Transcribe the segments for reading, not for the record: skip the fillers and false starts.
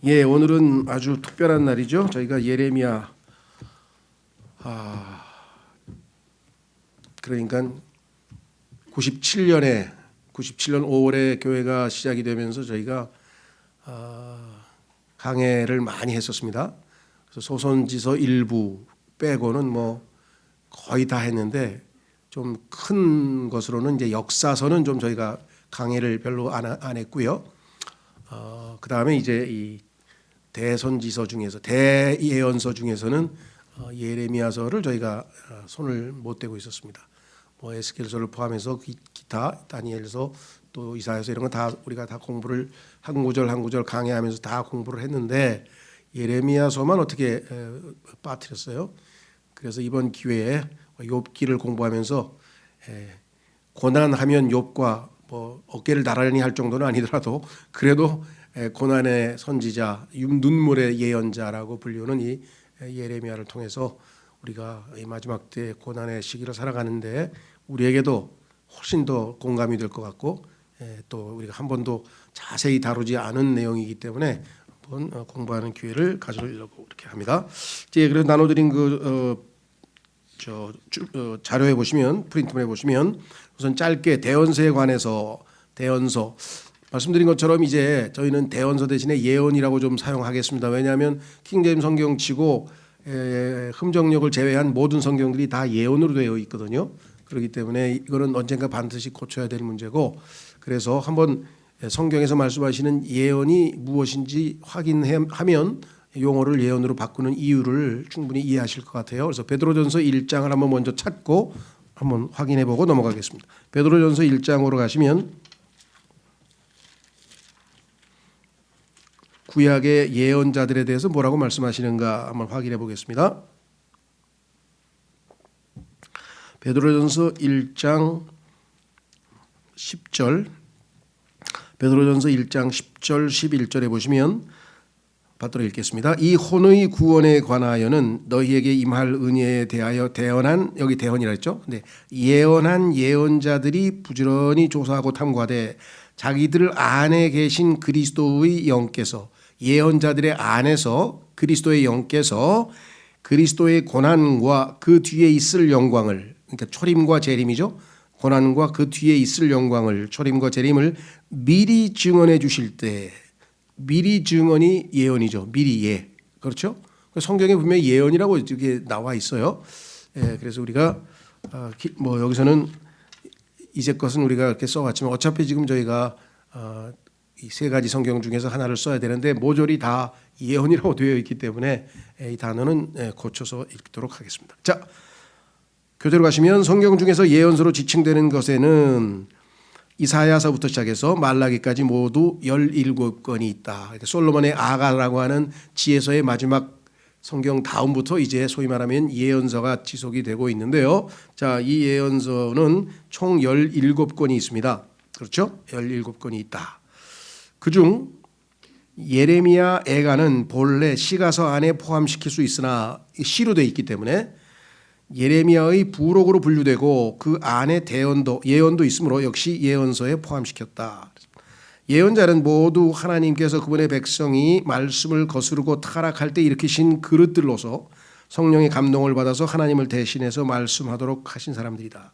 예, 오늘은 아주 특별한 날이죠. 저희가 예레미야 그러니까 97년 5월에 교회가 시작이 되면서 저희가 강해를 많이 했었습니다. 그래서 소선지서 일부 빼고는 뭐 거의 다 했는데 좀 큰 것으로는 이제 역사서는 좀 저희가 강해를 별로 안 했고요. 그 다음에 이제 이 대선지서 중에서 대예언서 중에서는 예레미야서를 저희가 손을 못 대고 있었습니다. 뭐 에스겔서를 포함해서 기타 다니엘서 또 이사야서 이런 건 다 우리가 다 공부를 한 구절 강해하면서 다 공부를 했는데 예레미야서만 어떻게 빠뜨렸어요. 그래서 이번 기회에 욥기를 공부하면서 고난하면 욥과 뭐 어깨를 나란히 할 정도는 아니더라도 그래도 고난의 선지자, 눈물의 예언자라고 불리우는 이 예레미야를 통해서 우리가 이 마지막 때 고난의 시기를 살아가는데 우리에게도 훨씬 더 공감이 될 것 같고 또 우리가 한 번도 자세히 다루지 않은 내용이기 때문에 한번 공부하는 기회를 가지려고 이렇게 합니다. 이제 그래서 나눠드린 자료에 보시면 프린트문에 보시면 우선 짧게 대언서에 관해서 대언서 말씀드린 것처럼 이제 저희는 대언서 대신에 예언이라고 좀 사용하겠습니다. 왜냐하면 킹제임 성경치고 흠정력을 제외한 모든 성경들이 다 예언으로 되어 있거든요. 그렇기 때문에 이거는 언젠가 반드시 고쳐야 될 문제고 그래서 한번 성경에서 말씀하시는 예언이 무엇인지 확인하면 용어를 예언으로 바꾸는 이유를 충분히 이해하실 것 같아요. 그래서 베드로전서 1장을 한번 먼저 찾고 한번 확인해보고 넘어가겠습니다. 베드로전서 1장으로 가시면 구약의 예언자들에 대해서 뭐라고 말씀하시는가 한번 확인해 보겠습니다. 베드로전서 1장 10절 베드로전서 1장 10절 11절에 보시면 받들어 읽겠습니다. 이 혼의 구원에 관하여는 너희에게 임할 은혜에 대하여 대언한 여기 대언이라 했죠. 네. 예언한 예언자들이 부지런히 조사하고 탐구하되 자기들 안에 계신 그리스도의 영께서 예언자들의 안에서 그리스도의 영께서 그리스도의 고난과 그 뒤에 있을 영광을 그러니까 초림과 재림이죠. 고난과 그 뒤에 있을 영광을 초림과 재림을 미리 증언해 주실 때 미리 증언이 예언이죠. 미리 예. 그렇죠? 성경에 보면 예언이라고 이게 나와 있어요. 그래서 우리가 뭐 여기서는 이제 것은 우리가 이렇게 써왔지만 어차피 지금 저희가 이 세 가지 성경 중에서 하나를 써야 되는데 모조리 다 예언이라고 되어 있기 때문에 이 단어는 고쳐서 읽도록 하겠습니다. 자, 교재로 가시면 성경 중에서 예언서로 지칭되는 것에는 이사야서부터 시작해서 말라기까지 모두 17권이 있다. 솔로몬의 아가라고 하는 지혜서의 마지막 성경 다음부터 이제 소위 말하면 예언서가 지속이 되고 있는데요. 자, 이 예언서는 총 17권이 있습니다. 그렇죠? 17권이 있다. 그중 예레미야 애가는 본래 시가서 안에 포함시킬 수 있으나 시로 되어 있기 때문에 예레미야의 부록으로 분류되고 그 안에 예언도 있으므로 역시 예언서에 포함시켰다. 예언자는 모두 하나님께서 그분의 백성이 말씀을 거스르고 타락할 때 일으키신 그릇들로서 성령의 감동을 받아서 하나님을 대신해서 말씀하도록 하신 사람들이다.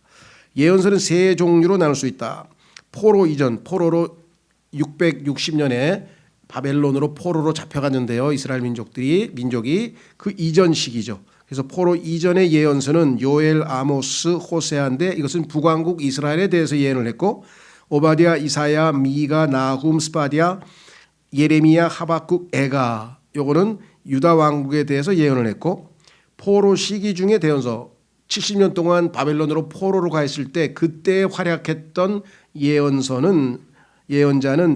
예언서는 세 종류로 나눌 수 있다. 포로 이전, 포로로 660년에 바벨론으로 포로로 잡혀갔는데요. 이스라엘 민족이 그 이전 시기죠. 그래서 포로 이전의 예언서는 요엘, 아모스, 호세아인데 이것은 북왕국 이스라엘에 대해서 예언을 했고 오바댜, 이사야, 미가, 나훔, 스바랴, 예레미야, 하박국, 애가 요거는 유다 왕국에 대해서 예언을 했고 포로 시기 중에 대언서 70년 동안 바벨론으로 포로로 가 있을 때 그때 활약했던 예언자는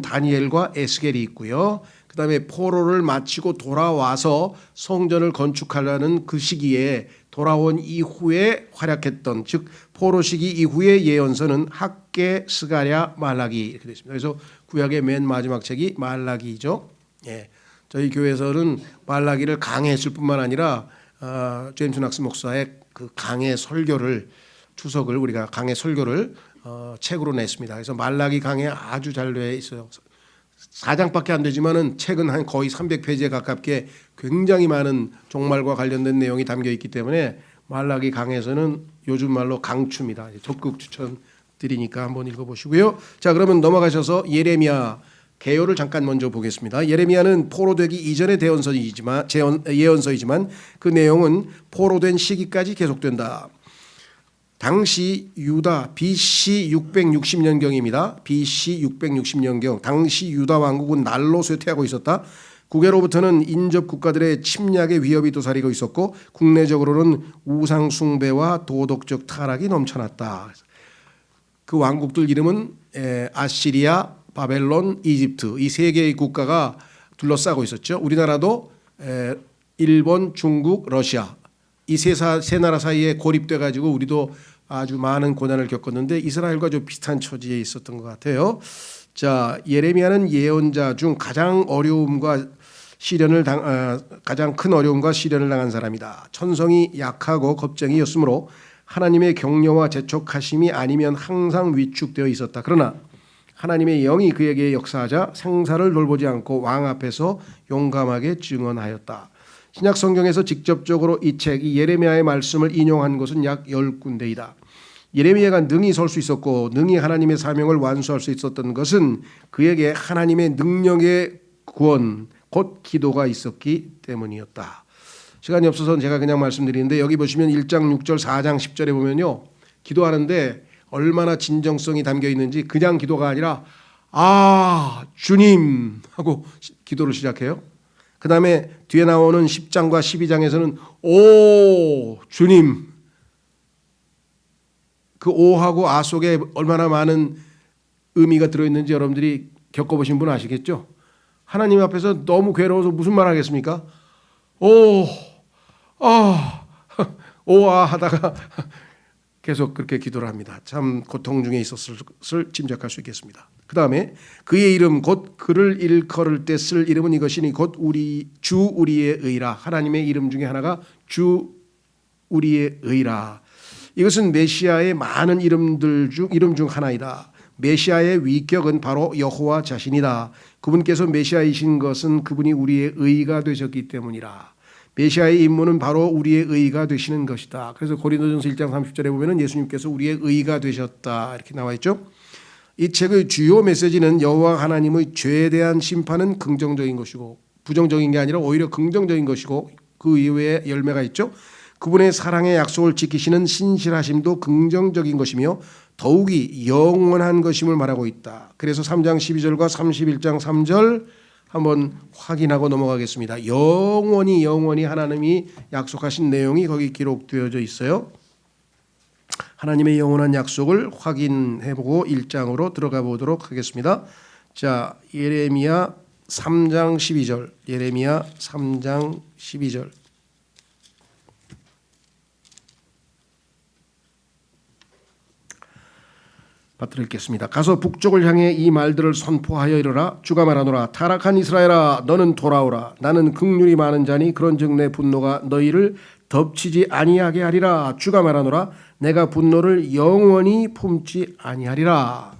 다니엘과 에스겔이 있고요. 그 다음에 포로를 마치고 돌아와서 성전을 건축하려는 그 시기에 돌아온 이후에 활약했던 즉 포로 시기 이후의 예언서는 학개, 스가랴, 말라기 이렇게 되어 있습니다. 그래서 구약의 맨 마지막 책이 말라기죠. 예, 저희 교회에서는 말라기를 강해했을 뿐만 아니라 제임스 낙스 목사의 그 강해 설교를 주석을 우리가 강해 설교를 책으로 냈습니다. 그래서 말라기 강해 아주 잘 되어 있어요. 4장밖에 안 되지만은 책은 한 거의 300페이지에 가깝게 굉장히 많은 종말과 관련된 내용이 담겨 있기 때문에 말라기 강에서는 요즘 말로 강추입니다. 적극 추천드리니까 한번 읽어보시고요. 자, 그러면 넘어가셔서 예레미야 개요를 잠깐 먼저 보겠습니다. 예레미야는 포로되기 이전의 예언서이지만 그 내용은 포로된 시기까지 계속된다. 당시 유다 BC 660년경입니다. BC 660년경 당시 유다 왕국은 날로 쇠퇴하고 있었다. 국외로부터는 인접 국가들의 침략의 위협이 도사리고 있었고 국내적으로는 우상 숭배와 도덕적 타락이 넘쳐났다. 그 왕국들 이름은 아시리아, 바벨론, 이집트 이 세 개의 국가가 둘러싸고 있었죠. 우리나라도 일본, 중국, 러시아 이 세 나라 사이에 고립돼 가지고 우리도 아주 많은 고난을 겪었는데 이스라엘과 좀 비슷한 처지에 있었던 것 같아요. 자, 예레미야는 예언자 중 가장 큰 어려움과 시련을 당한 사람이다. 천성이 약하고 겁쟁이였으므로 하나님의 격려와 재촉하심이 아니면 항상 위축되어 있었다. 그러나 하나님의 영이 그에게 역사하자 생사를 돌보지 않고 왕 앞에서 용감하게 증언하였다. 신약 성경에서 직접적으로 이 예레미야의 말씀을 인용한 것은 약 10군데이다. 예레미야가 능히 설 수 있었고 능히 하나님의 사명을 완수할 수 있었던 것은 그에게 하나님의 능력의 구원 곧 기도가 있었기 때문이었다. 시간이 없어서 제가 그냥 말씀드리는데 여기 보시면 1장 6절 4장 10절에 보면요. 기도하는데 얼마나 진정성이 담겨 있는지 그냥 기도가 아니라 아 주님 하고 기도를 시작해요. 그 다음에 뒤에 나오는 10장과 12장에서는 오 주님 그 오하고 아 속에 얼마나 많은 의미가 들어있는지 여러분들이 겪어보신 분 아시겠죠? 하나님 앞에서 너무 괴로워서 무슨 말 하겠습니까? 오아 하다가 계속 그렇게 기도를 합니다. 참 고통 중에 있었을 것을 짐작할 수 있겠습니다. 그 다음에 그의 이름 곧 그를 일컬을 때 쓸 이름은 이것이니 곧 주 우리의 의라. 하나님의 이름 중에 하나가 주 우리의 의라. 이것은 메시아의 많은 이름 중 하나이다. 메시아의 위격은 바로 여호와 자신이다. 그분께서 메시아이신 것은 그분이 우리의 의가 되셨기 때문이라. 메시아의 임무는 바로 우리의 의가 되시는 것이다. 그래서 고린도전서 1장 30절에 보면은 예수님께서 우리의 의가 되셨다 이렇게 나와 있죠. 이 책의 주요 메시지는 여호와 하나님의 죄에 대한 심판은 긍정적인 것이고 부정적인 게 아니라 오히려 긍정적인 것이고 그 이외에 열매가 있죠. 그분의 사랑의 약속을 지키시는 신실하심도 긍정적인 것이며 더욱이 영원한 것임을 말하고 있다. 그래서 3장 12절과 31장 3절 한번 확인하고 넘어가겠습니다. 영원히 하나님이 약속하신 내용이 거기 기록되어져 있어요. 하나님의 영원한 약속을 확인해보고 1장으로 들어가 보도록 하겠습니다. 자, 예레미야 3장 12절. 예레미야 3장 12절. 받들어 읽겠습니다. 가서 북쪽을 향해 이 말들을 선포하여 이르라. 주가 말하노라. 타락한 이스라엘아 너는 돌아오라. 나는 긍휼이 많은 자니 그런즉 내 분노가 너희를 덮치지 아니하게 하리라. 주가 말하노라. 내가 분노를 영원히 품지 아니하리라.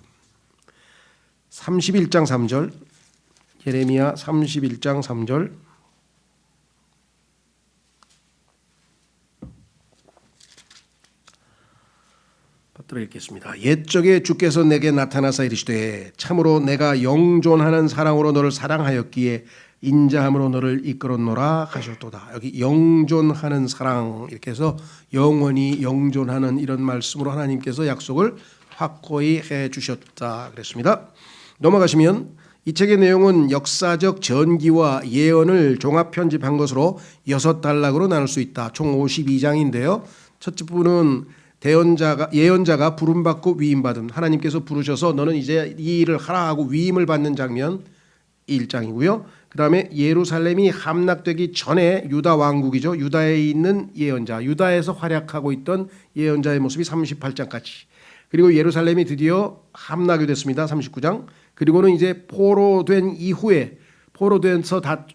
31장 3절. 예레미야 31장 3절. 읽겠습니다. 옛적에 주께서 내게 나타나사 이르시되 참으로 내가 영존하는 사랑으로 너를 사랑하였기에 인자함으로 너를 이끌었노라 하셨도다. 여기 영존하는 사랑 이렇게 해서 영원히 영존하는 이런 말씀으로 하나님께서 약속을 확고히 해 주셨다 그랬습니다. 넘어가시면 이 책의 내용은 역사적 전기와 예언을 종합 편집한 것으로 6단락으로 나눌 수 있다. 총 52장인데요. 첫째 부분은 예언자가 부름받고 위임받은 하나님께서 부르셔서 너는 이제 이 일을 하라 하고 위임을 받는 장면 1장이고요. 그 다음에 예루살렘이 함락되기 전에 유다 왕국이죠. 유다에 있는 예언자, 유다에서 활약하고 있던 예언자의 모습이 38장까지. 그리고 예루살렘이 드디어 함락이 됐습니다. 39장. 그리고는 이제 포로된 이후에 포로돼서 다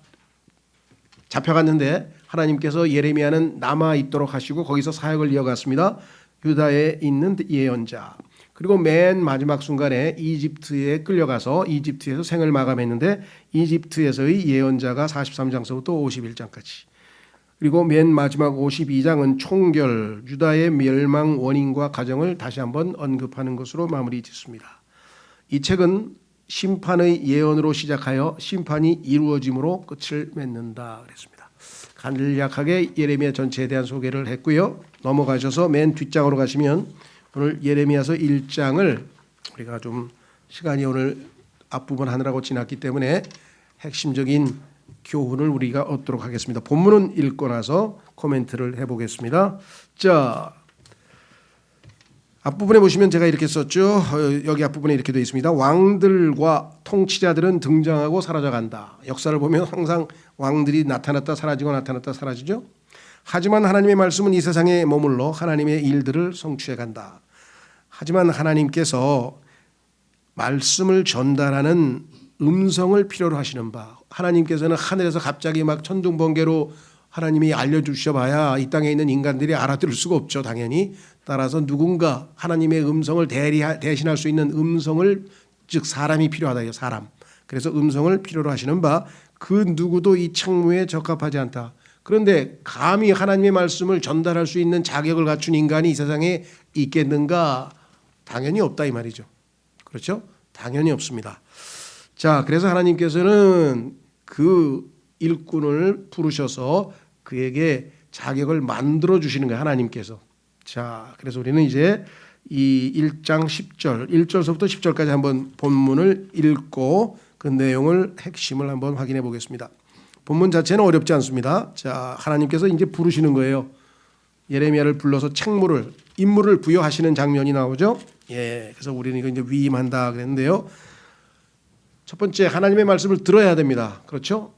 잡혀갔는데 하나님께서 예레미야는 남아 있도록 하시고 거기서 사역을 이어갔습니다. 유다에 있는 예언자. 그리고 맨 마지막 순간에 이집트에 끌려가서 이집트에서 생을 마감했는데 이집트에서의 예언자가 43장서부터 51장까지. 그리고 맨 마지막 52장은 총결, 유다의 멸망 원인과 과정을 다시 한번 언급하는 것으로 마무리 짓습니다. 이 책은 심판의 예언으로 시작하여 심판이 이루어짐으로 끝을 맺는다 그랬습니다. 간략하게 예레미야 전체에 대한 소개를 했고요. 넘어가셔서 맨 뒷장으로 가시면 오늘 예레미야서 1장을 우리가 좀 시간이 오늘 앞부분 하느라고 지났기 때문에 핵심적인 교훈을 우리가 얻도록 하겠습니다. 본문은 읽고 나서 코멘트를 해보겠습니다. 자, 앞부분에 보시면 제가 이렇게 썼죠. 여기 앞부분에 이렇게 되어 있습니다. 왕들과 통치자들은 등장하고 사라져간다. 역사를 보면 항상 왕들이 나타났다 사라지고 나타났다 사라지죠. 하지만 하나님의 말씀은 이 세상에 머물러 하나님의 일들을 성취해간다. 하지만 하나님께서 말씀을 전달하는 음성을 필요로 하시는 바, 하나님께서는 하늘에서 갑자기 막 천둥번개로 하나님이 알려주셔봐야 이 땅에 있는 인간들이 알아들을 수가 없죠. 당연히. 따라서 누군가 하나님의 음성을 대신할 수 있는 음성을, 즉 사람이 필요하다. 사람. 그래서 음성을 필요로 하시는 바, 그 누구도 이 책무에 적합하지 않다. 그런데 감히 하나님의 말씀을 전달할 수 있는 자격을 갖춘 인간이 이 세상에 있겠는가? 당연히 없다 이 말이죠. 그렇죠? 당연히 없습니다. 자, 그래서 하나님께서는 그 일꾼을 부르셔서 그에게 자격을 만들어 주시는 거예요. 하나님께서. 자, 그래서 우리는 이제 이 1장 10절, 1절서부터 10절까지 한번 본문을 읽고 그 내용을 핵심을 한번 확인해 보겠습니다. 본문 자체는 어렵지 않습니다. 자, 하나님께서 이제 부르시는 거예요. 예레미야를 불러서 책무를, 임무를 부여하시는 장면이 나오죠. 예, 그래서 우리는 이거 이제 위임한다 그랬는데요. 첫 번째, 하나님의 말씀을 들어야 됩니다. 그렇죠?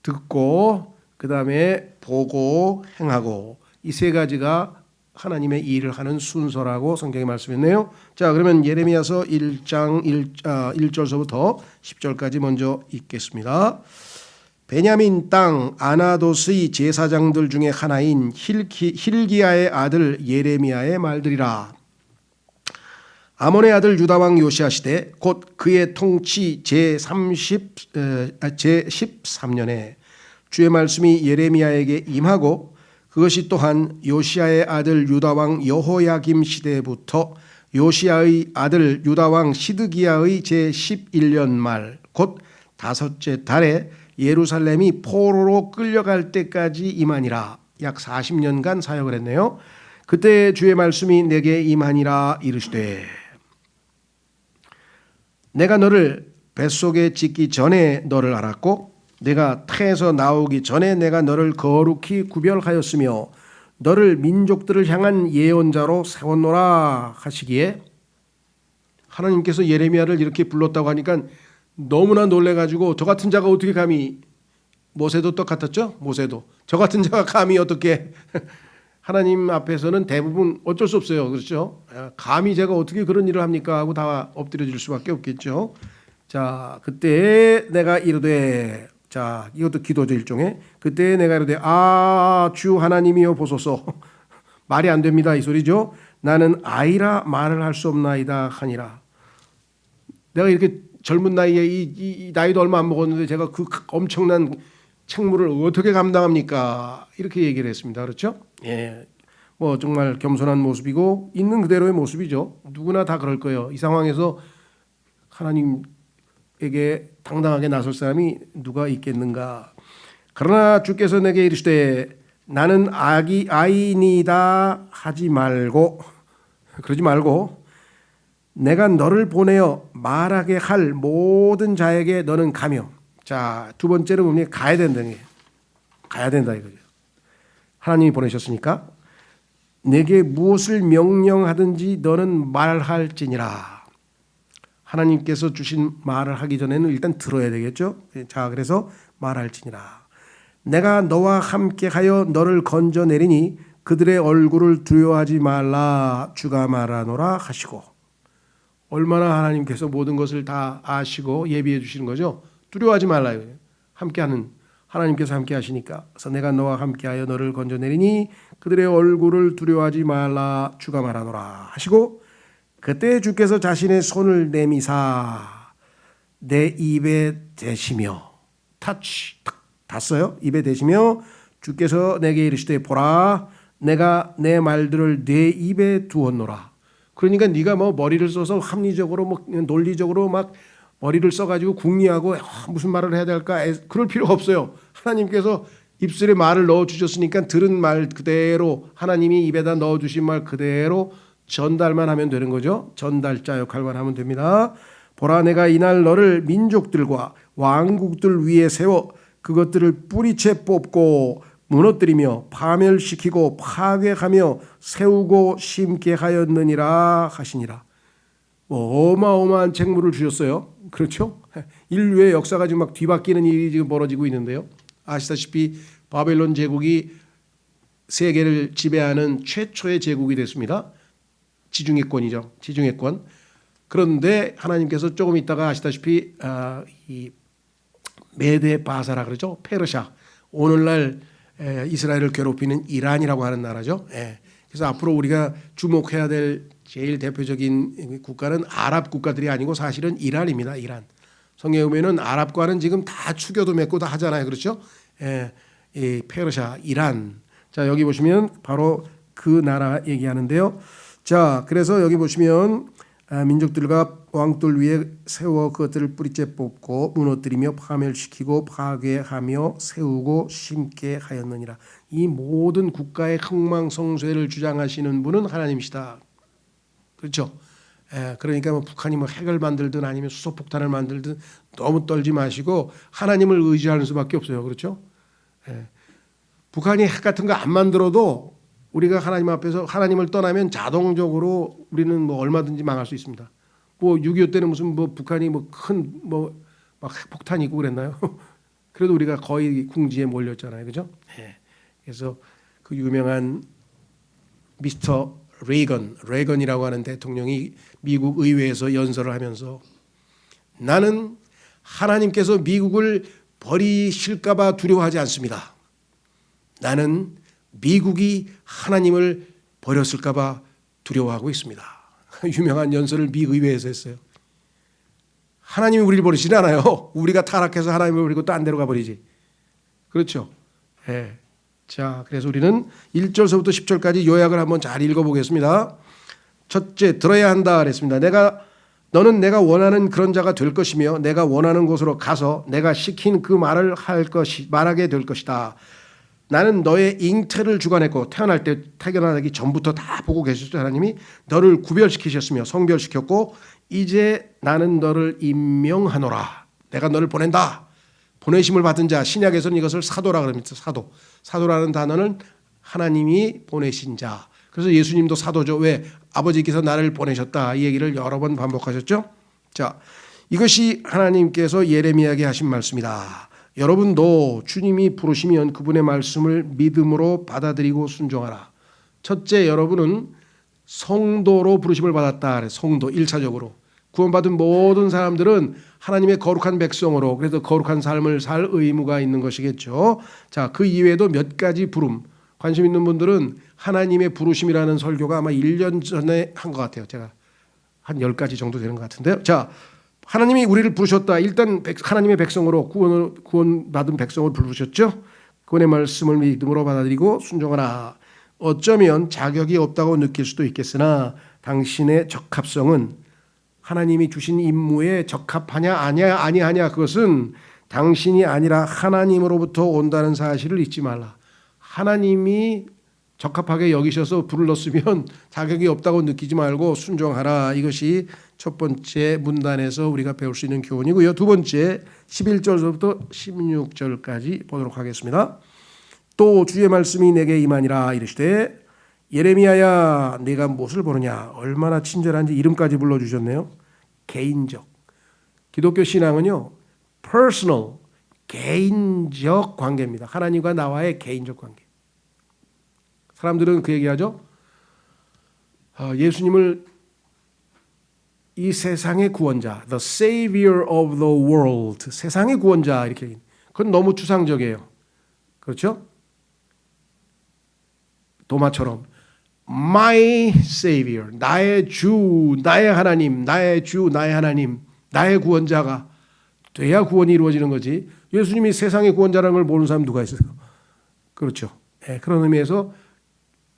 듣고 그 다음에 보고 행하고, 이 세 가지가 하나님의 일을 하는 순서라고 성경이 말씀했네요. 자, 그러면 예레미야서 1장 1절서부터 10절까지 먼저 읽겠습니다. 베냐민 땅 아나도스의 제사장들 중에 하나인 힐기야의 아들 예레미야의 말들이라. 아몬의 아들 유다 왕 요시야 시대 곧 그의 통치 제13년에 주의 말씀이 예레미야에게 임하고, 그것이 또한 요시야의 아들 유다 왕 여호야김 시대부터 요시야의 아들 유다 왕 시드기야의 제11년 말 곧 다섯째 달에 예루살렘이 포로로 끌려갈 때까지 임하니라. 약 40년간 사역을 했네요. 그때 주의 말씀이 내게 임하니라 이르시되, 내가 너를 뱃속에 짓기 전에 너를 알았고 내가 태에서 나오기 전에 내가 너를 거룩히 구별하였으며 너를 민족들을 향한 예언자로 세웠노라 하시기에, 하나님께서 예레미야를 이렇게 불렀다고 하니까 너무나 놀래가지고 저 같은 자가 어떻게 감히, 모세도 똑같았죠? 모세도 저 같은 자가 감히 어떻게 하나님 앞에서는 대부분 어쩔 수 없어요. 그렇죠? 감히 제가 어떻게 그런 일을 합니까? 하고 다 엎드려질 수밖에 없겠죠. 자, 그때 내가 이르되, 자, 이것도 기도죠 일종의. 그때 내가 이르되 주 하나님이여 보소서. 말이 안 됩니다 이 소리죠. 나는 아이라 말을 할 수 없나이다 하니라. 내가 이렇게 젊은 나이에 이 나이도 얼마 안 먹었는데 제가 그 엄청난 책무를 어떻게 감당합니까? 이렇게 얘기를 했습니다. 그렇죠? 예, 뭐 정말 겸손한 모습이고 있는 그대로의 모습이죠. 누구나 다 그럴 거예요. 이 상황에서 하나님에게 당당하게 나설 사람이 누가 있겠는가? 그러나 주께서 내게 이르시되 나는 아이니다 하지 말고, 그러지 말고 내가 너를 보내어 말하게 할 모든 자에게 너는 가며. 자, 두 번째로 보면 가야 된다는 거예요. 가야 된다 이거죠. 하나님이 보내셨으니까 내게 무엇을 명령하든지 너는 말할지니라. 하나님께서 주신 말을 하기 전에는 일단 들어야 되겠죠. 자, 그래서 말할지니라. 내가 너와 함께하여 너를 건져내리니 그들의 얼굴을 두려워하지 말라 주가 말하노라 하시고. 얼마나 하나님께서 모든 것을 다 아시고 예비해 주시는 거죠. 두려워하지 말라. 함께하는 하나님께서 함께 하시니까. 그래서 내가 너와 함께하여 너를 건져내리니 그들의 얼굴을 두려워하지 말라 주가 말하노라 하시고, 그때 주께서 자신의 손을 내미사 내 입에 대시며 touch 닿았어요. 입에 대시며 주께서 내게 이르시되 보라 내가 내 말들을 내 입에 두었노라. 그러니까 네가 뭐 머리를 써서 합리적으로 뭐 논리적으로 막 머리를 써가지고 궁리하고 무슨 말을 해야 될까 그럴 필요가 없어요. 하나님께서 입술에 말을 넣어주셨으니까 들은 말 그대로 하나님이 입에다 넣어주신 말 그대로 전달만 하면 되는 거죠. 전달자 역할만 하면 됩니다. 보라 내가 이날 너를 민족들과 왕국들 위에 세워 그것들을 뿌리채 뽑고 무너뜨리며 파멸시키고 파괴하며 세우고 심게 하였느니라 하시니라. 어마어마한 책무를 주셨어요. 그렇죠? 인류의 역사가 지금 막 뒤바뀌는 일이 지금 벌어지고 있는데요. 아시다시피 바벨론 제국이 세계를 지배하는 최초의 제국이 됐습니다. 지중해권이죠. 지중해권. 그런데 하나님께서 조금 있다가 아시다시피 이 메데 바사라 그러죠. 페르시아. 오늘날 이스라엘을 괴롭히는 이란이라고 하는 나라죠. 그래서 앞으로 우리가 주목해야 될 제일 대표적인 국가는 아랍 국가들이 아니고 사실은 이란입니다. 이란. 성경에 보면은 아랍과는 지금 다 추교도 맺고 다 하잖아요. 그렇죠? 이 페르시아, 이란. 자, 여기 보시면 바로 그 나라 얘기하는데요. 자, 그래서 여기 보시면 민족들과 왕들 위에 세워 그것들을 뿌리째 뽑고 무너뜨리며 파멸시키고 파괴하며 세우고 심게 하였느니라. 이 모든 국가의 흥망성쇠를 주장하시는 분은 하나님이시다. 그렇죠? 그러니까 뭐 북한이 뭐 핵을 만들든 아니면 수소폭탄을 만들든 너무 떨지 마시고 하나님을 의지하는 수밖에 없어요. 그렇죠? 북한이 핵 같은 거 안 만들어도 우리가 하나님 앞에서 하나님을 떠나면 자동적으로 우리는 뭐 얼마든지 망할 수 있습니다. 뭐 6.25 때는 무슨 뭐 북한이 뭐 큰 뭐 막 핵폭탄이 있고 그랬나요? 그래도 우리가 거의 궁지에 몰렸잖아요. 그죠? 그래서 그 유명한 미스터 레이건이라고 하는 대통령이 미국 의회에서 연설을 하면서 나는 하나님께서 미국을 버리실까 봐 두려워하지 않습니다. 나는 미국이 하나님을 버렸을까 봐 두려워하고 있습니다. 유명한 연설을 미 의회에서 했어요. 하나님이 우리를 버리시지 않아요. 우리가 타락해서 하나님을 버리고 딴 데로 가버리지. 그렇죠? 자, 그래서 우리는 1절서부터 10절까지 요약을 한번 잘 읽어보겠습니다. 첫째, 들어야 한다 그랬습니다. 너는 내가 원하는 그런 자가 될 것이며 내가 원하는 곳으로 가서 내가 시킨 그 말을 말하게 될 것이다. 나는 너의 잉태를 주관했고 태어나기 전부터 다 보고 계셨죠. 하나님이 너를 구별시키셨으며 성별시켰고 이제 나는 너를 임명하노라. 내가 너를 보낸다. 보내심을 받은 자, 신약에서는 이것을 사도라 그럽니다. 사도라는 단어는 하나님이 보내신 자. 그래서 예수님도 사도죠. 왜? 아버지께서 나를 보내셨다. 이 얘기를 여러 번 반복하셨죠. 자, 이것이 하나님께서 예레미야에게 하신 말씀이다. 여러분도 주님이 부르시면 그분의 말씀을 믿음으로 받아들이고 순종하라. 첫째, 여러분은 성도로 부르심을 받았다. 성도 1차적으로. 구원받은 모든 사람들은 하나님의 거룩한 백성으로 그래서 거룩한 삶을 살 의무가 있는 것이겠죠. 자, 그 이외에도 몇 가지 부름. 관심 있는 분들은 하나님의 부르심이라는 설교가 아마 1년 전에 한 것 같아요. 제가 한 10가지 정도 되는 것 같은데요. 자, 하나님이 우리를 부르셨다. 일단 하나님의 백성으로 구원받은 백성을 부르셨죠. 그분의 말씀을 믿음으로 받아들이고 순종하라. 어쩌면 자격이 없다고 느낄 수도 있겠으나 당신의 적합성은 하나님이 주신 임무에 적합하냐 아니하냐 그것은 당신이 아니라 하나님으로부터 온다는 사실을 잊지 말라. 하나님이 적합하게 여기셔서 불렀으면 자격이 없다고 느끼지 말고 순종하라. 이것이 첫 번째 문단에서 우리가 배울 수 있는 교훈이고요. 두 번째 11절부터 16절까지 보도록 하겠습니다. 또 주의 말씀이 내게 임하니라 이르시되 예레미야야 네가 무엇을 보느냐. 얼마나 친절한지 이름까지 불러주셨네요. 개인적. 기독교 신앙은요. personal, 개인적 관계입니다. 하나님과 나와의 개인적 관계. 사람들은 그 얘기하죠. 예수님을 이 세상의 구원자, the savior of the world, 세상의 구원자 이렇게. 그건 너무 추상적이에요. 그렇죠? 도마처럼 my savior, 나의 주, 나의 하나님, 나의 주, 나의 하나님, 나의 구원자가 돼야 구원이 이루어지는 거지. 예수님이 세상의 구원자라는 걸 모르는 사람 누가 있어요? 그렇죠. 네, 그런 의미에서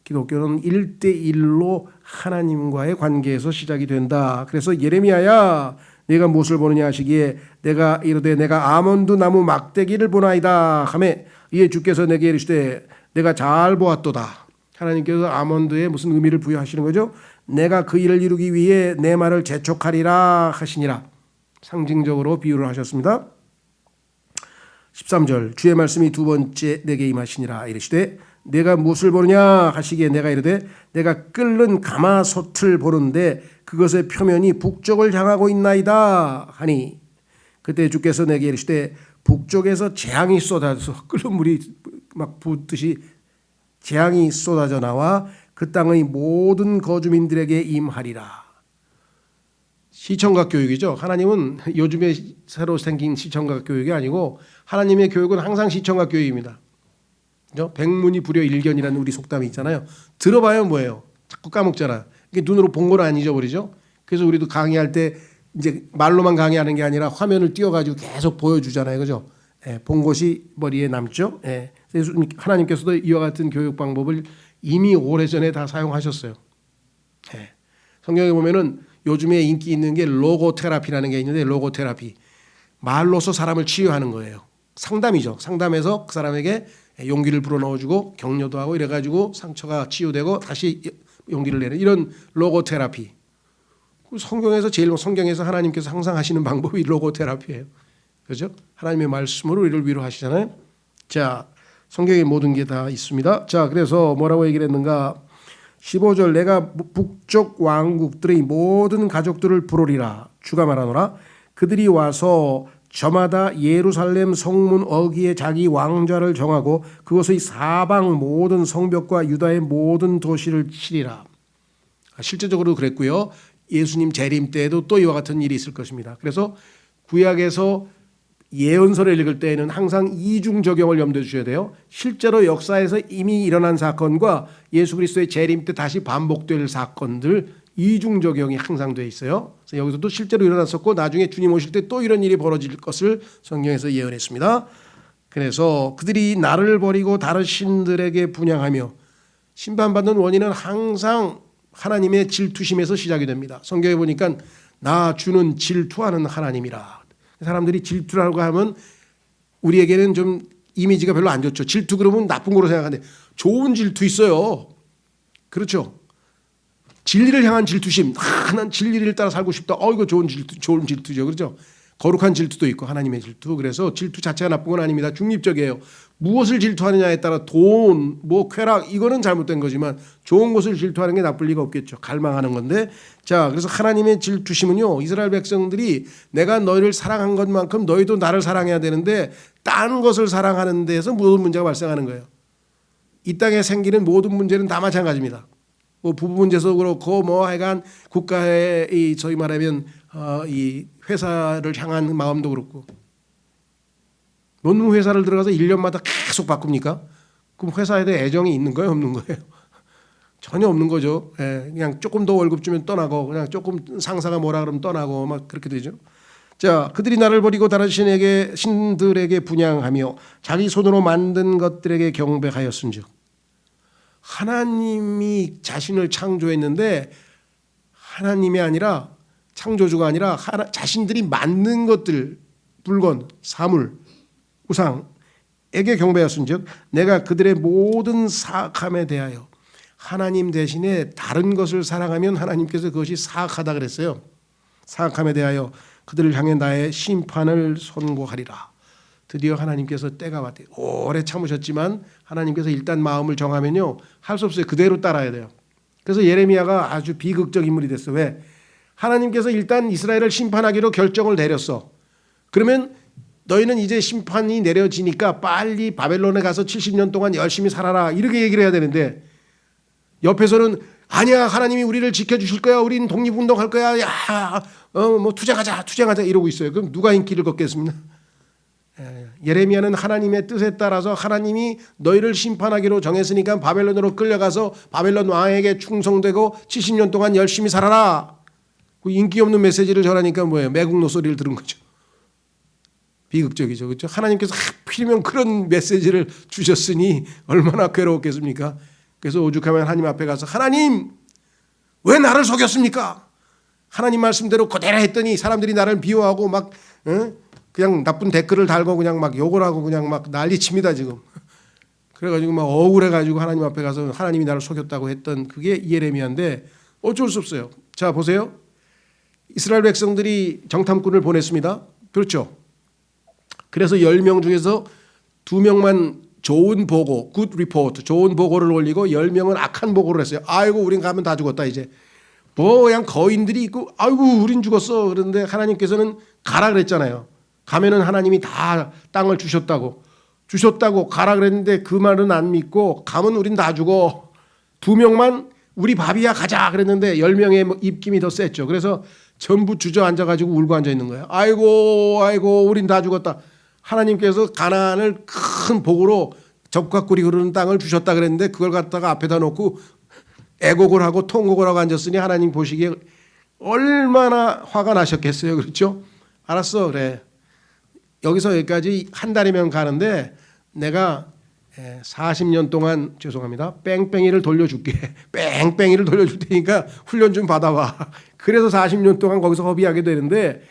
기독교는 1대1로 하나님과의 관계에서 시작이 된다. 그래서 예레미야야 내가 무엇을 보느냐 하시기에 내가 이르되 내가 아몬드 나무 막대기를 보나이다 하매 이에 주께서 내게 이르시되 내가 잘 보았도다. 하나님께서 아몬드에 무슨 의미를 부여하시는 거죠? 내가 그 일을 이루기 위해 내 말을 재촉하리라 하시니라. 상징적으로 비유를 하셨습니다. 13절 주의 말씀이 두 번째 내게 임하시니라 이르시되 내가 무엇을 보느냐 하시기에 내가 이르되 내가 끓는 가마솥을 보는데 그것의 표면이 북쪽을 향하고 있나이다 하니 그때 주께서 내게 이르시되 북쪽에서 재앙이 쏟아져서 끓는 물이 막 붓듯이 재앙이 쏟아져 나와 그 땅의 모든 거주민들에게 임하리라. 시청각 교육이죠. 하나님은 요즘에 새로 생긴 시청각 교육이 아니고 하나님의 교육은 항상 시청각 교육입니다. 그죠? 백문이 불여일견이라는 우리 속담이 있잖아요. 들어봐요 뭐예요? 자꾸 까먹잖아. 이게 눈으로 본 걸 안 잊어버리죠. 그래서 우리도 강의할 때 이제 말로만 강의하는 게 아니라 화면을 띄워가지고 계속 보여주잖아요. 그죠? 예, 본 것이 머리에 남죠. 예. 하나님께서도 이와 같은 교육 방법을 이미 오래전에 다 사용하셨어요. 예. 성경에 보면은 요즘에 인기 있는 게 로고 테라피라는 게 있는데 로고 테라피. 말로서 사람을 치유하는 거예요. 상담이죠. 상담해서 그 사람에게 용기를 불어넣어주고 격려도 하고 이래가지고 상처가 치유되고 다시 용기를 내는 이런 로고 테라피. 성경에서 하나님께서 항상 하시는 방법이 로고 테라피예요. 그렇죠? 하나님의 말씀으로 우리를 위로하시잖아요. 자, 성경에 모든 게 다 있습니다. 자, 그래서 뭐라고 얘기를 했는가? 15절 내가 북쪽 왕국들의 모든 가족들을 부르리라. 주가 말하노라. 그들이 와서 저마다 예루살렘 성문 어귀에 자기 왕좌를 정하고 그것의 사방 모든 성벽과 유다의 모든 도시를 치리라. 실제적으로 그랬고요. 예수님 재림 때에도 또 이와 같은 일이 있을 것입니다. 그래서 구약에서 예언서를 읽을 때에는 항상 이중 적용을 염두에 두셔야 돼요. 실제로 역사에서 이미 일어난 사건과 예수 그리스도의 재림 때 다시 반복될 사건들 이중 적용이 항상 돼 있어요. 그래서 여기서도 실제로 일어났었고 나중에 주님 오실 때 또 이런 일이 벌어질 것을 성경에서 예언했습니다. 그래서 그들이 나를 버리고 다른 신들에게 분향하며 심판받는 원인은 항상 하나님의 질투심에서 시작이 됩니다. 성경에 보니까 나 주는 질투하는 하나님이라. 사람들이 질투라고 하면 우리에게는 좀 이미지가 별로 안 좋죠. 질투 그러면 나쁜 거로 생각하는데 좋은 질투 있어요. 그렇죠. 진리를 향한 질투심. 난 진리를 따라 살고 싶다. 이거 좋은 질투죠. 그렇죠. 거룩한 질투도 있고 하나님의 질투. 그래서 질투 자체가 나쁜 건 아닙니다. 중립적이에요. 무엇을 질투하느냐에 따라 돈, 쾌락 이거는 잘못된 거지만 좋은 것을 질투하는 게 나쁠 리가 없겠죠. 갈망하는 건데. 자, 그래서 하나님의 질투심은요. 이스라엘 백성들이 내가 너희를 사랑한 것만큼 너희도 나를 사랑해야 되는데 딴 것을 사랑하는 데에서 모든 문제가 발생하는 거예요. 이 땅에 생기는 모든 문제는 다 마찬가지입니다. 부부 문제도 그렇고 하여간 국가의 저희 말하면 이 회사를 향한 마음도 그렇고 너무 회사를 들어가서 1년마다 계속 바꿉니까? 그럼 회사에 대해 애정이 있는 거예요? 없는 거예요? 전혀 없는 거죠. 그냥 조금 더 월급 주면 떠나고 그냥 조금 상사가 뭐라 그러면 떠나고 막 그렇게 되죠. 자, 그들이 나를 버리고 다른 신들에게 분향하며 자기 손으로 만든 것들에게 경배하였은즉 하나님이 자신을 창조했는데 하나님이 아니라 창조주가 아니라 자신들이 만든 것들 물건, 사물, 우상에게 경배하였은즉 내가 그들의 모든 사악함에 대하여 하나님 대신에 다른 것을 사랑하면 하나님께서 그것이 사악하다 그랬어요. 사악함에 대하여 그들을 향해 나의 심판을 선고하리라. 드디어 하나님께서 때가 왔대요. 오래 참으셨지만 하나님께서 일단 마음을 정하면요 할 수 없어요. 그대로 따라야 돼요. 그래서 예레미야가 아주 비극적 인물이 됐어. 왜? 하나님께서 일단 이스라엘을 심판하기로 결정을 내렸어. 그러면 너희는 이제 심판이 내려지니까 빨리 바벨론에 가서 70년 동안 열심히 살아라 이렇게 얘기를 해야 되는데 옆에서는 아니야 하나님이 우리를 지켜주실 거야. 우리는 독립운동할 거야. 투쟁하자 이러고 있어요. 그럼 누가 인기를 걷겠습니까? 예레미야는 하나님의 뜻에 따라서 하나님이 너희를 심판하기로 정했으니까 바벨론으로 끌려가서 바벨론 왕에게 충성되고 70년 동안 열심히 살아라. 그 인기 없는 메시지를 전하니까 뭐예요? 매국노 소리를 들은 거죠. 비극적이죠. 그렇죠? 하나님께서 하필이면 그런 메시지를 주셨으니 얼마나 괴로웠겠습니까? 그래서 오죽하면 하나님 앞에 가서 하나님 왜 나를 속였습니까? 하나님 말씀대로 그대로 했더니 사람들이 나를 비호하고 막 그냥 나쁜 댓글을 달고 그냥 막 욕을 하고 그냥 막 난리칩니다 지금. 그래가지고 막 억울해가지고 하나님 앞에 가서 하나님이 나를 속였다고 했던 그게 예레미야인데 어쩔 수 없어요. 자 보세요. 이스라엘 백성들이 정탐꾼을 보냈습니다. 그렇죠. 그래서 10명 중에서 2명만 좋은 보고, 굿 리포트, 좋은 보고를 올리고 10명은 악한 보고를 했어요. 아이고 우린 가면 다 죽었다 이제. 뭐 그냥 거인들이 있고 아이고 우린 죽었어. 그런데 하나님께서는 가라 그랬잖아요. 가면은 하나님이 다 땅을 주셨다고 가라 그랬는데 그 말은 안 믿고 가면 우린 다 죽어. 2명만 우리 밥이야 가자 그랬는데 10명의 입김이 더 셌죠. 그래서 전부 주저앉아가지고 울고 앉아 있는 거예요. 아이고 우린 다 죽었다. 하나님께서 가나안을 큰 복으로 적과 꿀이 흐르는 땅을 주셨다 그랬는데 그걸 갖다가 앞에다 놓고 애곡을 하고 통곡을 하고 앉았으니 하나님 보시기에 얼마나 화가 나셨겠어요. 그렇죠? 알았어 그래. 여기서 여기까지 한 달이면 가는데 내가 40년 동안 죄송합니다. 뺑뺑이를 돌려줄게. 뺑뺑이를 돌려줄 테니까 훈련 좀 받아와. 그래서 40년 동안 거기서 허비하게 되는데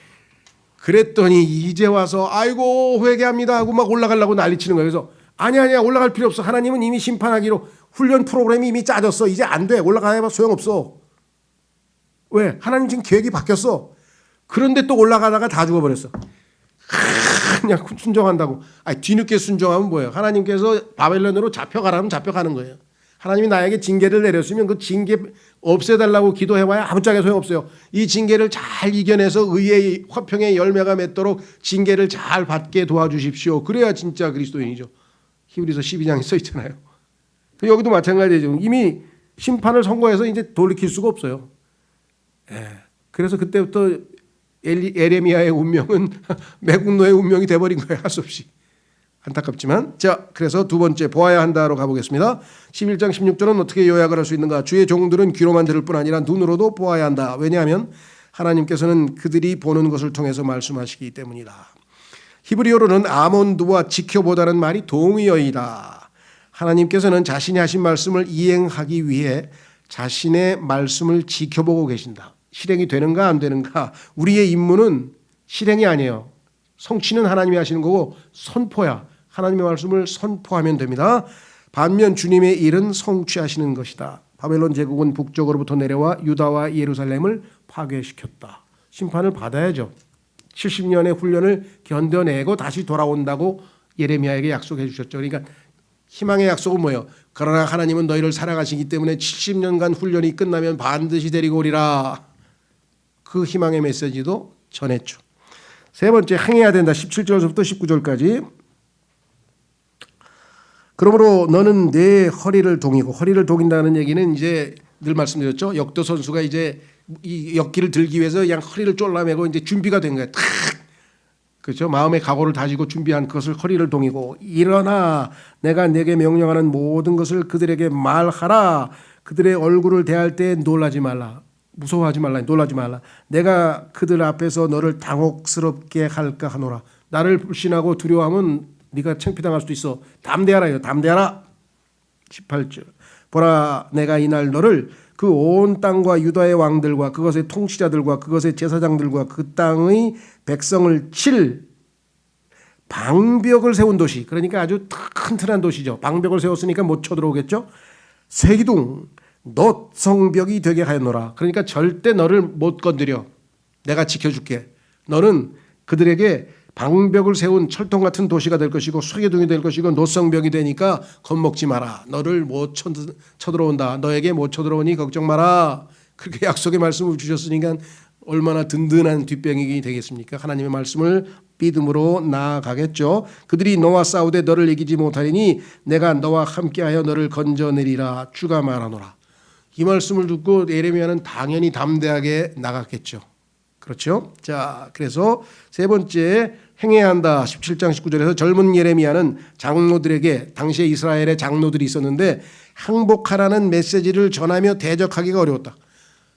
그랬더니 이제 와서 아이고 회개합니다 하고 막 올라가려고 난리치는 거예요. 그래서 아니야 올라갈 필요 없어. 하나님은 이미 심판하기로 훈련 프로그램이 이미 짜졌어. 이제 안 돼. 올라가야 소용없어. 왜? 하나님 지금 계획이 바뀌었어. 그런데 또 올라가다가 다 죽어버렸어. 그냥 순종한다고. 아니, 뒤늦게 순종하면 뭐예요? 하나님께서 바벨론으로 잡혀가라면 잡혀가는 거예요. 하나님이 나에게 징계를 내렸으면 그 징계 없애달라고 기도해봐야 아무짝에 소용없어요. 이 징계를 잘 이겨내서 의의 화평의 열매가 맺도록 징계를 잘 받게 도와주십시오. 그래야 진짜 그리스도인이죠. 히브리서 12장에 써 있잖아요. 여기도 마찬가지죠. 이미 심판을 선고해서 이제 돌이킬 수가 없어요. 그래서 그때부터 예레미야의 운명은 매국노의 운명이 돼버린 거예요. 할 수 없이. 안타깝지만. 자, 그래서 두 번째 보아야 한다로 가보겠습니다. 11장 16절은 어떻게 요약을 할 수 있는가? 주의 종들은 귀로만 들을 뿐 아니라 눈으로도 보아야 한다. 왜냐하면 하나님께서는 그들이 보는 것을 통해서 말씀하시기 때문이다. 히브리어로는 아몬드와 지켜보다는 말이 동의어이다. 하나님께서는 자신이 하신 말씀을 이행하기 위해 자신의 말씀을 지켜보고 계신다. 실행이 되는가 안 되는가? 우리의 임무는 실행이 아니에요. 성취는 하나님이 하시는 거고 선포야. 하나님의 말씀을 선포하면 됩니다. 반면 주님의 일은 성취하시는 것이다. 바벨론 제국은 북쪽으로부터 내려와 유다와 예루살렘을 파괴시켰다. 심판을 받아야죠. 70년의 훈련을 견뎌내고 다시 돌아온다고 예레미야에게 약속해 주셨죠. 그러니까 희망의 약속은 뭐예요? 그러나 하나님은 너희를 사랑하시기 때문에 70년간 훈련이 끝나면 반드시 데리고 오리라. 그 희망의 메시지도 전했죠. 세 번째 행해야 된다. 17절부터 19절까지. 그러므로 너는 내 허리를 동이고, 허리를 동인다는 얘기는 이제 늘 말씀드렸죠. 역도 선수가 이제 이 역기를 들기 위해서 그냥 허리를 쫄라매고 이제 준비가 된 거예요. 탁! 그렇죠. 마음의 각오를 다지고 준비한 그것을 허리를 동이고, 일어나 내가 내게 명령하는 모든 것을 그들에게 말하라. 그들의 얼굴을 대할 때 놀라지 말라. 무서워하지 말라. 놀라지 말라. 내가 그들 앞에서 너를 당혹스럽게 할까 하노라. 나를 불신하고 두려워하면 네가 창피당할 수도 있어. 담대하라. 담대하라. 18절. 보라 내가 이날 너를 그 온 땅과 유다의 왕들과 그것의 통치자들과 그것의 제사장들과 그 땅의 백성을 칠 방벽을 세운 도시. 그러니까 아주 튼튼한 도시죠. 방벽을 세웠으니까 못 쳐들어오겠죠. 쇠기둥 너 성벽이 되게 하였노라. 그러니까 절대 너를 못 건드려. 내가 지켜줄게. 너는 그들에게 방벽을 세운 철통 같은 도시가 될 것이고 쇠기둥이 될 것이고 노성벽이 되니까 겁먹지 마라. 너를 못 쳐들어온다. 너에게 못 쳐들어오니 걱정 마라. 그렇게 약속의 말씀을 주셨으니까 얼마나 든든한 뒷병이 되겠습니까? 하나님의 말씀을 믿음으로 나아가겠죠. 그들이 너와 싸우되 너를 이기지 못하리니 내가 너와 함께하여 너를 건져내리라. 주가 말하노라. 이 말씀을 듣고 예레미야는 당연히 담대하게 나갔겠죠. 그렇죠? 자, 그래서 세 번째 행해야 한다. 17장 19절에서 젊은 예레미야는 장로들에게, 당시에 이스라엘의 장로들이 있었는데 항복하라는 메시지를 전하며 대적하기가 어려웠다.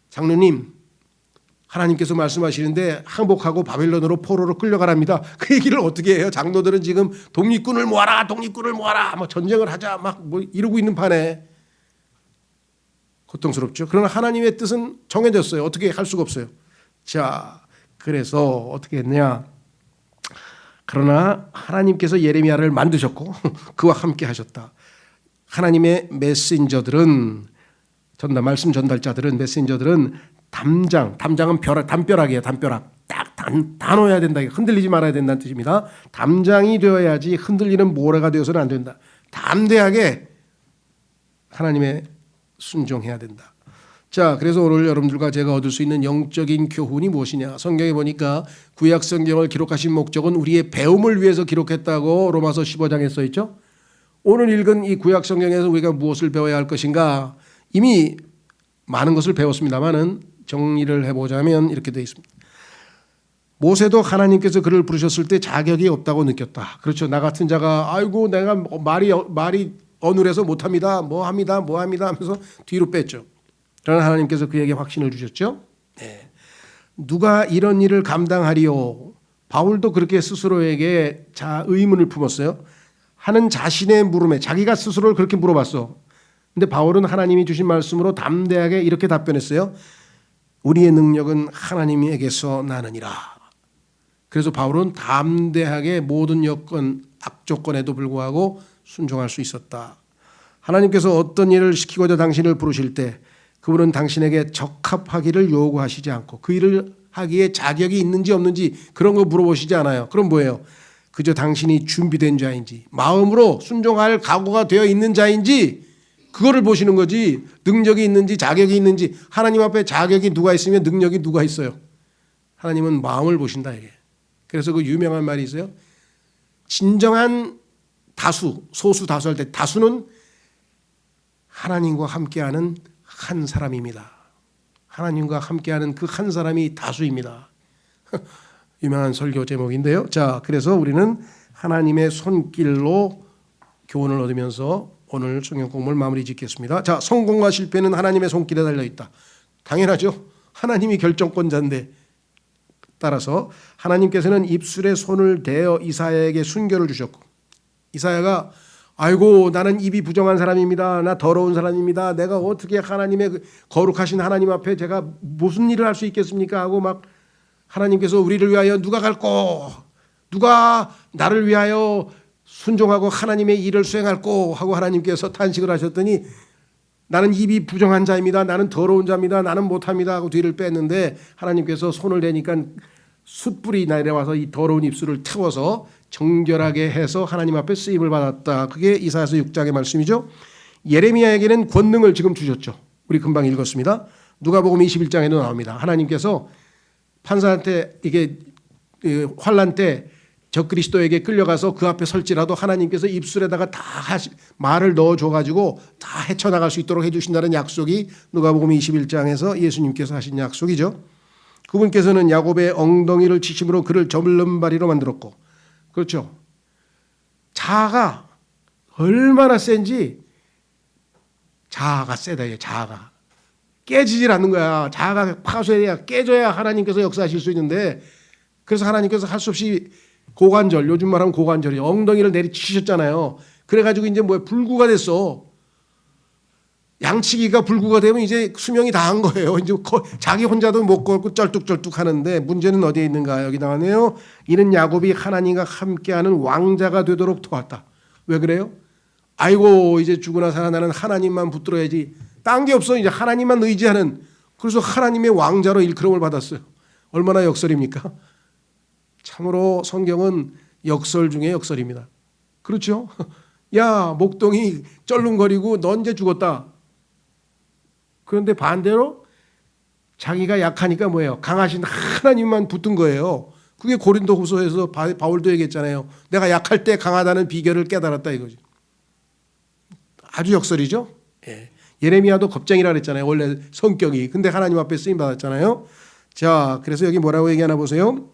장로님, 하나님께서 말씀하시는데 항복하고 바벨론으로 포로로 끌려가랍니다. 그 얘기를 어떻게 해요? 장로들은 지금 독립군을 모아라, 독립군을 모아라, 뭐 전쟁을 하자, 막 뭐 이러고 있는 판에 고통스럽죠. 그러나 하나님의 뜻은 정해졌어요. 어떻게 할 수가 없어요. 자, 그래서 어떻게 했냐? 그러나 하나님께서 예레미야를 만드셨고 그와 함께 하셨다. 하나님의 메신저들은 말씀 전달자들은, 메신저들은 담장은 담벼락이에요. 담벼락. 딱 다 놓아야 된다. 흔들리지 말아야 된다는 뜻입니다. 담장이 되어야지 흔들리는 모래가 되어서는 안 된다. 담대하게 하나님의 순종해야 된다. 자, 그래서 오늘 여러분들과 제가 얻을 수 있는 영적인 교훈이 무엇이냐? 성경에 보니까 구약 성경을 기록하신 목적은 우리의 배움을 위해서 기록했다고 로마서 15장에 써 있죠. 오늘 읽은 이 구약 성경에서 우리가 무엇을 배워야 할 것인가? 이미 많은 것을 배웠습니다만은 정리를 해보자면 이렇게 되어 있습니다. 모세도 하나님께서 그를 부르셨을 때 자격이 없다고 느꼈다. 그렇죠. 나 같은 자가 아이고 내가 말이 어눌해서 못합니다. 뭐합니다 하면서 뒤로 뺐죠. 그러나 하나님께서 그에게 확신을 주셨죠. 네. 누가 이런 일을 감당하리요? 바울도 그렇게 스스로에게 의문을 품었어요. 하는 자신의 물음에 자기가 스스로를 그렇게 물어봤어. 근데 바울은 하나님이 주신 말씀으로 담대하게 이렇게 답변했어요. 우리의 능력은 하나님에게서 나느니라. 그래서 바울은 담대하게 모든 여건, 악조건에도 불구하고 순종할 수 있었다. 하나님께서 어떤 일을 시키고자 당신을 부르실 때 그분은 당신에게 적합하기를 요구하시지 않고 그 일을 하기에 자격이 있는지 없는지 그런 거 물어보시지 않아요. 그럼 뭐예요? 그저 당신이 준비된 자인지, 마음으로 순종할 각오가 되어 있는 자인지 그거를 보시는 거지. 능력이 있는지 자격이 있는지. 하나님 앞에 자격이 누가 있으면 능력이 누가 있어요. 하나님은 마음을 보신다 이게. 그래서 그 유명한 말이 있어요. 진정한 다수, 소수 다수 할 때 다수는 하나님과 함께하는 한 사람입니다. 하나님과 함께하는 그 한 사람이 다수입니다. 유명한 설교 제목인데요. 자, 그래서 우리는 하나님의 손길로 교훈을 얻으면서 오늘 성경 공부를 마무리 짓겠습니다. 자, 성공과 실패는 하나님의 손길에 달려 있다. 당연하죠. 하나님이 결정권자인데 따라서 하나님께서는 입술에 손을 대어 이사야에게 순교를 주셨고 이사야가 아이고 나는 입이 부정한 사람입니다. 나 더러운 사람입니다. 내가 어떻게 하나님의 거룩하신 하나님 앞에 제가 무슨 일을 할 수 있겠습니까? 하고 막 하나님께서 우리를 위하여 누가 갈꼬? 누가 나를 위하여 순종하고 하나님의 일을 수행할꼬? 하고 하나님께서 탄식을 하셨더니 나는 입이 부정한 자입니다. 나는 더러운 자입니다. 나는 못합니다. 하고 뒤를 뺐는데 하나님께서 손을 대니까 숯불이 내려와서 이 더러운 입술을 태워서 정결하게 해서 하나님 앞에 쓰임을 받았다. 그게 이사야서 6장의 말씀이죠. 예레미야에게는 권능을 지금 주셨죠. 우리 금방 읽었습니다. 누가복음 21장에도 나옵니다. 하나님께서 판사한테 이게 환난 때 적그리스도에게 끌려가서 그 앞에 설지라도 하나님께서 입술에다가 다 말을 넣어줘가지고 다 헤쳐나갈 수 있도록 해주신다는 약속이 누가복음 21장에서 예수님께서 하신 약속이죠. 그분께서는 야곱의 엉덩이를 치심으로 그를 절름발이로 만들었고, 그렇죠. 자아가 얼마나 센지, 자아가 세다. 자아가 깨지질 않는 거야. 자아가 파쇄해야 깨져야 하나님께서 역사하실 수 있는데, 그래서 하나님께서 할 수 없이 고관절, 요즘 말하면 고관절이 엉덩이를 내리치셨잖아요. 그래가지고 이제 불구가 됐어. 양치기가 불구가 되면 이제 수명이 다한 거예요. 이제 자기 혼자도 못 걷고 쩔뚝쩔뚝 하는데 문제는 어디에 있는가? 여기 나오네요. 이는 야곱이 하나님과 함께하는 왕자가 되도록 도왔다. 왜 그래요? 아이고 이제 죽으나 살아나는 하나님만 붙들어야지. 딴 게 없어. 이제 하나님만 의지하는. 그래서 하나님의 왕자로 일컬음을 받았어요. 얼마나 역설입니까? 참으로 성경은 역설 중에 역설입니다. 그렇죠? 야 목동이 쩔름거리고 넌 이제 죽었다. 그런데 반대로 자기가 약하니까 뭐예요? 강하신 하나님만 붙든 거예요. 그게 고린도후서에서 바울도 얘기했잖아요. 내가 약할 때 강하다는 비결을 깨달았다 이거지. 아주 역설이죠. 예. 예레미야도 겁쟁이라 그랬잖아요. 원래 성격이. 근데 하나님 앞에 쓰임 받았잖아요. 자, 그래서 여기 뭐라고 얘기하나 보세요.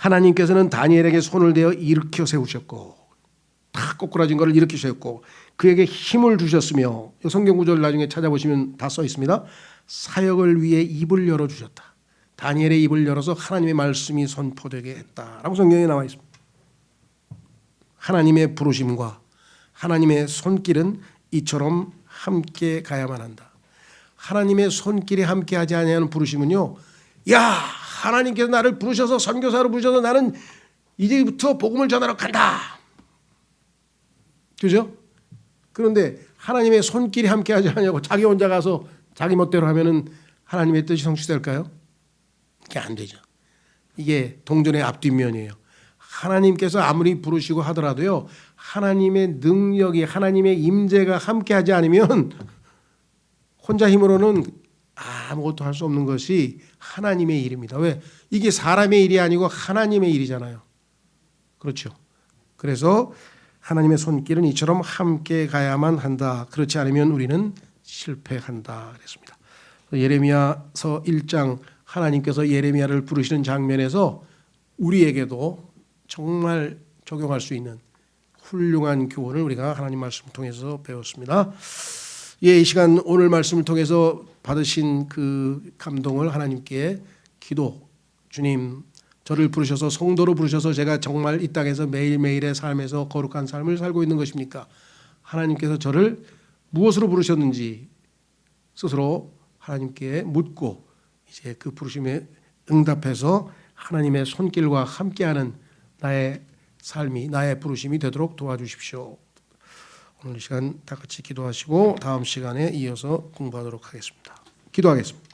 하나님께서는 다니엘에게 손을 대어 일으켜 세우셨고 다 꼬꾸라진 것을 일으켜 세웠고 그에게 힘을 주셨으며 성경 구절 나중에 찾아보시면 다 써 있습니다. 사역을 위해 입을 열어주셨다. 다니엘의 입을 열어서 하나님의 말씀이 선포되게 했다라고 성경에 나와 있습니다. 하나님의 부르심과 하나님의 손길은 이처럼 함께 가야만 한다. 하나님의 손길이 함께하지 아니하는 부르심은요. 야 하나님께서 나를 부르셔서 선교사로 부르셔서 나는 이제부터 복음을 전하러 간다. 그죠? 그런데 하나님의 손길이 함께하지 않냐고 자기 혼자 가서 자기 멋대로 하면은 하나님의 뜻이 성취될까요? 이게 안 되죠. 이게 동전의 앞뒷면이에요. 하나님께서 아무리 부르시고 하더라도요. 하나님의 능력이 하나님의 임재가 함께하지 않으면 혼자 힘으로는 아무것도 할 수 없는 것이 하나님의 일입니다. 왜? 이게 사람의 일이 아니고 하나님의 일이잖아요. 그렇죠. 그래서 하나님의 손길은 이처럼 함께 가야만 한다. 그렇지 않으면 우리는 실패한다. 그랬습니다. 예레미야서 1장 하나님께서 예레미야를 부르시는 장면에서 우리에게도 정말 적용할 수 있는 훌륭한 교훈을 우리가 하나님 말씀을 통해서 배웠습니다. 이 시간 오늘 말씀을 통해서 받으신 그 감동을 하나님께 기도, 주님 저를 부르셔서 성도로 부르셔서 제가 정말 이 땅에서 매일매일의 삶에서 거룩한 삶을 살고 있는 것입니까? 하나님께서 저를 무엇으로 부르셨는지 스스로 하나님께 묻고 이제 그 부르심에 응답해서 하나님의 손길과 함께하는 나의 삶이 나의 부르심이 되도록 도와주십시오. 오늘 이 시간 다 같이 기도하시고 다음 시간에 이어서 공부하도록 하겠습니다. 기도하겠습니다.